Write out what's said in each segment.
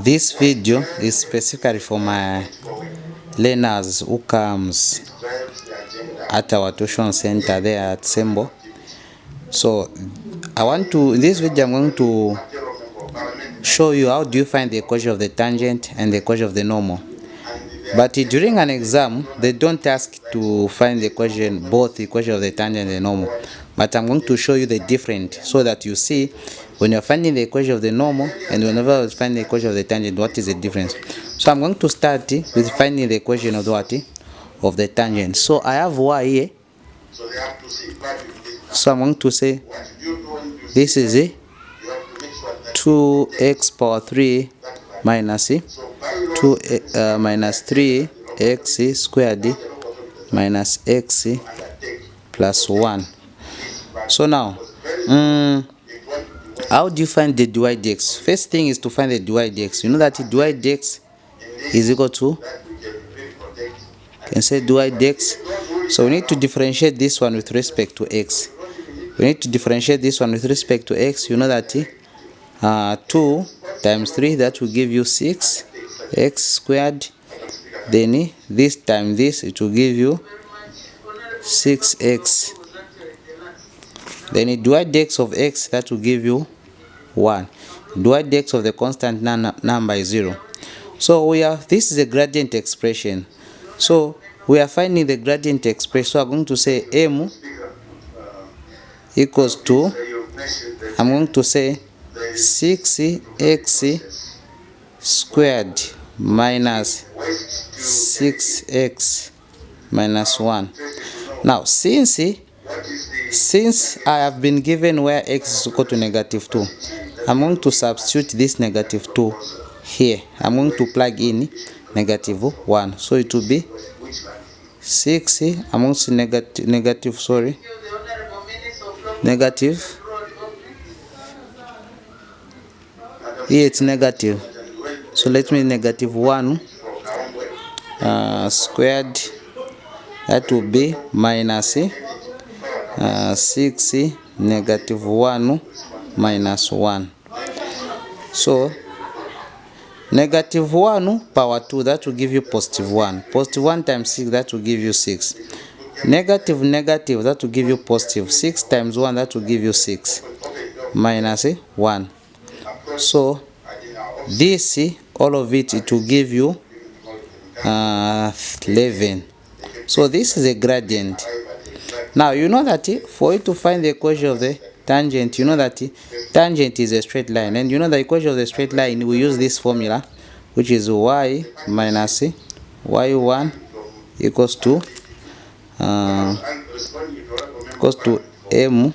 This video is specifically for my learners who comes at our tuition center there at Sembo. So in this video I'm going to show you how do you find the equation of the tangent and the equation of the normal. But during an exam they don't ask to find the equation, both the equation of the tangent and the normal. But I'm going to show you the different so that you see when you're finding the equation of the normal and whenever you find the equation of the tangent, what is the difference. So I'm going to start with finding the equation of the what? Of the tangent. So I have y here. So I'm going to say this is 2x power 3 minus 3x squared minus x plus 1. So now how do you find the dy dx? First thing is to find the dy dx. You know that dy dx is equal to, you can say dy dx. So we need to differentiate this one with respect to x. We need to differentiate this one with respect to x. You know that 2 times 3, that will give you 6x squared. Then this times this, it will give you 6x. Then dy dx of x, that will give you 1. Dy dx of the constant number is 0. So this is a gradient expression. So we are finding the gradient expression. So I'm going to say m equals to, I'm going to say 6x squared minus 6x minus 1. Now since I have been given where x is equal to -2, I'm going to substitute this -2 here. I'm going to plug in -1. So it will be 6, I'm going to say negative, here it's negative. So let me -1 squared, that will be minus 6 -1 minus 1. So -1 power 2, that will give you +1. +1 times 6, that will give you 6. Negative, that will give you positive. 6 times 1, that will give you 6 minus 1. So this, all of it will give you 11. So this is a gradient. Now you know that for you to find the equation of the tangent, you know that tangent is a straight line, and you know the equation of the straight line, we use this formula, which is y minus y1 equals to m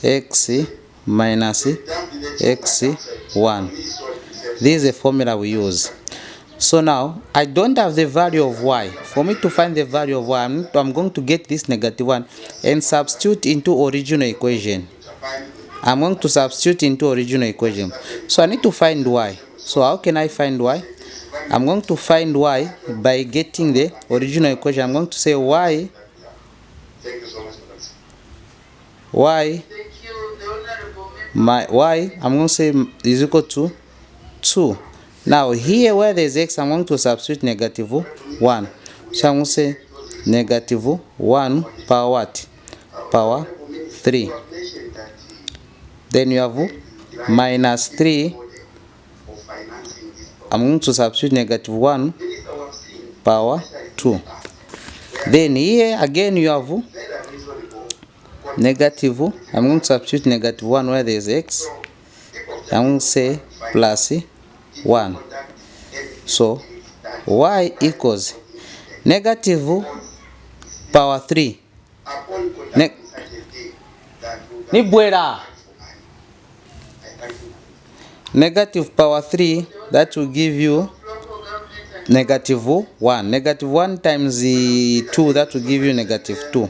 x minus x1. This is a formula we use. So now I don't have the value of y. For me to find the value of y, I'm going to get this -1 and substitute into original equation. I'm going to substitute into original equation. So I need to find y. So how can I find y? I'm going to find y by getting the original equation. I'm going to say y I'm going to say is equal to 2. Now here where there is x, I'm going to substitute -1. So I'm going to say -1 power what? Power 3. Then you have -3. I'm going to substitute -1 power 2. Then here again you have negative. I'm going to substitute -1 where there is x. I'm going to say plus 1. So y equals negative power 3. Negative power 3, that will give you -1. -1 times 2, that will give you -2.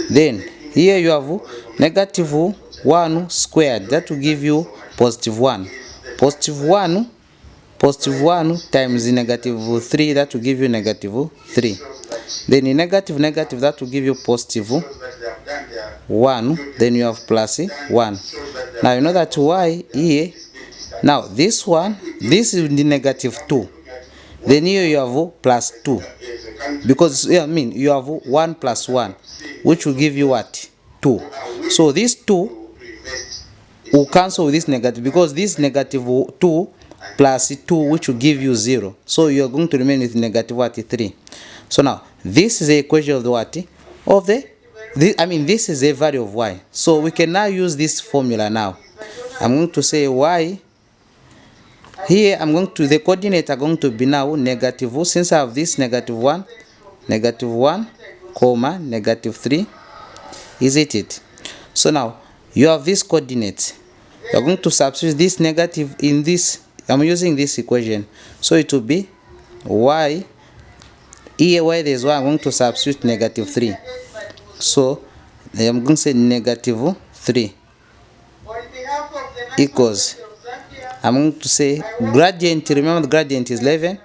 Then here you have -1 squared, that will give you +1. +1 times -3, that will give you -3. Then negative, that will give you +1. Then you have +1. Now you know that y here Now this one, this is the negative 2. Then here you have plus 2. Because I mean you have 1 plus 1, which will give you what? 2. So this 2 will cancel with this negative, because this negative 2 plus 2, which will give you 0. So you are going to remain with negative what? 3. So now this is the equation of the what? Of this is a value of y. So we can now use this formula now. I'm going to say y. Here I'm going to, the coordinates are going to be now negative, since I have this negative 1, comma, negative 3. Is it? So now you have this coordinates. You're going to substitute this negative in this. I'm using this equation. So it will be y. Here where there's y, I'm going to substitute negative 3. So I'm going to say negative 3 equals, I'm going to say gradient, remember the gradient is 11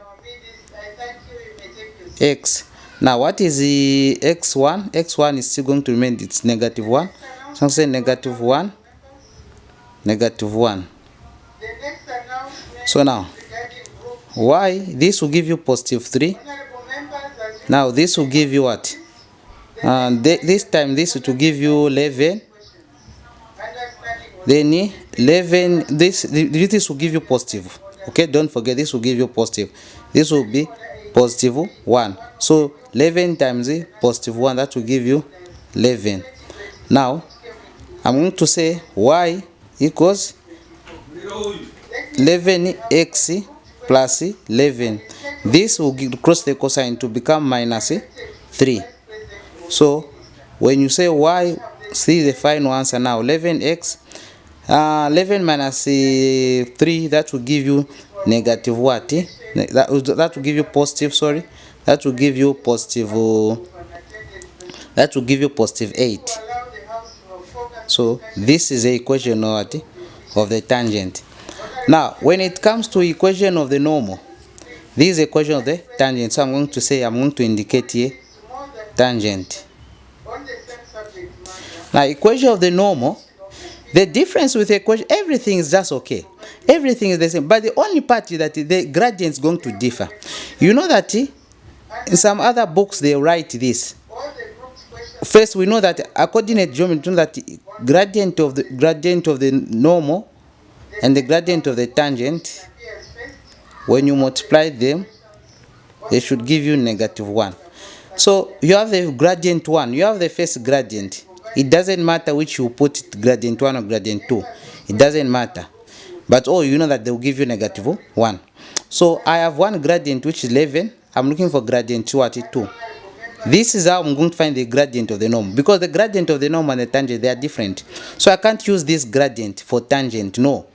x. Now what is the x1? X1 is still going to remain, it's negative 1. So I'm say negative 1, negative 1. So now y, this will give you positive 3. Now this will give you what? This time this will give you 11. Then 11, this will give you positive. Okay, don't forget, this will give you positive. This will be positive 1. So 11 times positive 1, that will give you 11. Now I'm going to say y equals 11x plus 11. This will cross the cosine to become minus 3. So when you say y, see the final answer now. 11x 11 minus 3, that will give you negative what? That will give you positive, sorry. That will give you positive, that will give you positive 8. So this is the equation of the tangent. Now when it comes to equation of the normal, this is the equation of the tangent. So I'm going to say, I'm going to indicate here tangent. Now equation of the normal, the difference with the equation, everything is just okay. Everything is the same. But the only part is that the gradient is going to differ. You know that in some other books they write this. First, we know that according to geometry, that gradient of the normal and the gradient of the tangent, when you multiply them, they should give you negative 1. So you have the gradient 1, you have the first gradient. It doesn't matter which you put it, gradient 1 or gradient 2. It doesn't matter. But you know that they will give you negative 1. So I have one gradient which is 11. I'm looking for gradient 2 at 2. This is how I'm going to find the gradient of the norm. Because the gradient of the norm and the tangent, they are different. So I can't use this gradient for tangent. No.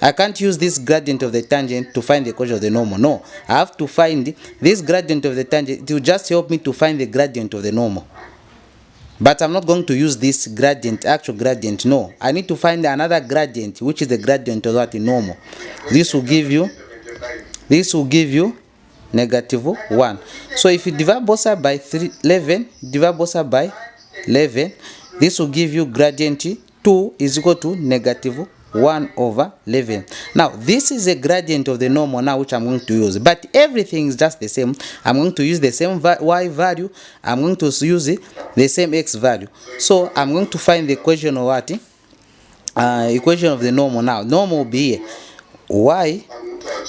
I can't use this gradient of the tangent to find the equation of the normal. No. I have to find this gradient of the tangent. It will just help me to find the gradient of the normal. But I'm not going to use this gradient, actual gradient. No. I need to find another gradient, which is the gradient of that normal. This will give you negative 1. So if you divide both sides by 11, divide both sides by 11, this will give you gradient 2 is equal to negative 1 over 11. Now this is a gradient of the normal now, which I'm going to use, but everything is just the same. I'm going to use the same y value. I'm going to use the same x value. So I'm going to find the equation of what? Equation of the normal. Now normal will be here y.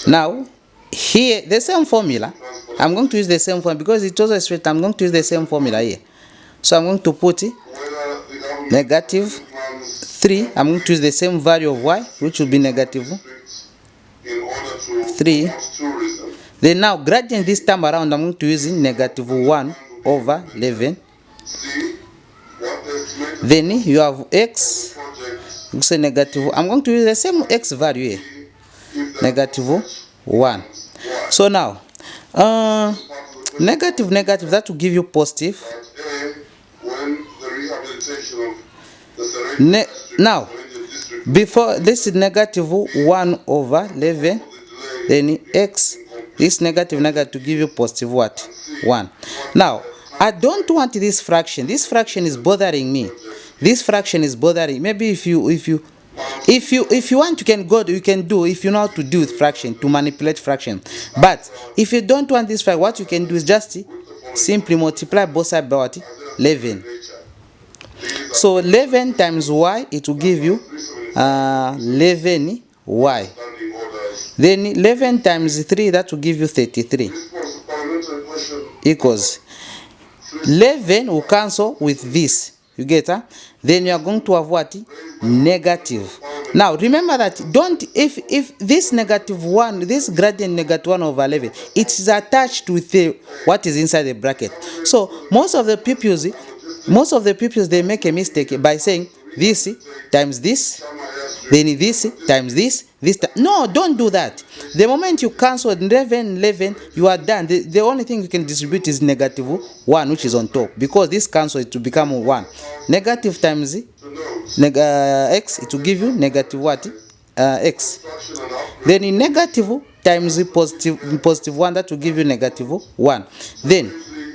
Now here the same formula. I'm going to use the same formula because it's also straight. I'm going to use the same formula here. So I'm going to put negative 3. I'm going to use the same value of y, which will be negative 3. Then now gradient this time around, I'm going to use negative 1 over 11. Then you have x, you say negative. I'm going to use the same x value here, negative 1. So now negative, that will give you positive. Now before this is negative 1 over 11, then x, this negative to give you positive what? 1. Now I don't want this fraction. This fraction is bothering me. This fraction is bothering. Maybe if you If you want, you can go, you can do, if you know how to do with fraction, to manipulate fraction. But if you don't want this fraction, what you can do is just simply multiply both sides by what? 11. So 11 times y, it will give you 11y. Then 11 times 3, that will give you 33. Equals 11 will cancel with this. You get that? Then you are going to have what? Negative. Now remember that don't, if this negative 1, this gradient negative 1 over 11, it is attached with the what is inside the bracket. So most of the pupils they make a mistake by saying this times this, then this times this. No, don't do that. The moment you cancel 11, you are done. The only thing you can distribute is negative 1, which is on top, because this cancel it to become 1. Negative times x, it will give you negative what? X. Then in negative times positive 1, that will give you negative 1. Then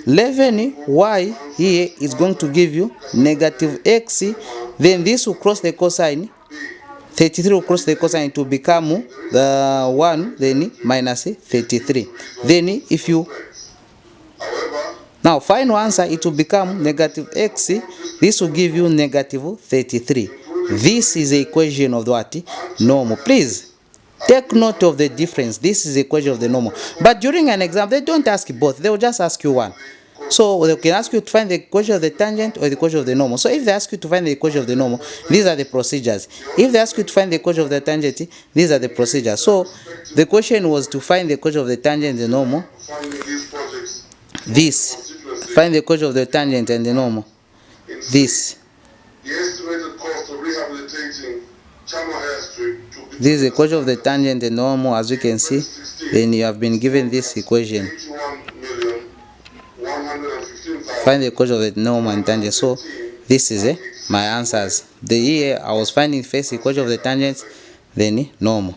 11y here is going to give you negative x. Then this will cross the cosine. 33 will cross the cosine to become the 1, then minus 33. Then if you now final answer, it will become negative x. This will give you negative 33. This is the equation of the what? Normal. Please take note of the difference. This is the equation of the normal. But during an exam, they don't ask you both. They will just ask you one. So they can ask you to find the equation of the tangent or the equation of the normal. So if they ask you to find the equation of the normal, these are the procedures. If they ask you to find the equation of the tangent, these are the procedures. So the question was to find the equation of the tangent and the normal. This. Find the equation of the tangent and the normal. This. This is the equation of the tangent and normal, as you can see. Then you have been given this equation. Find the equation of the normal and tangent. So this is my answers. The year I was finding first equation of the tangent, then normal.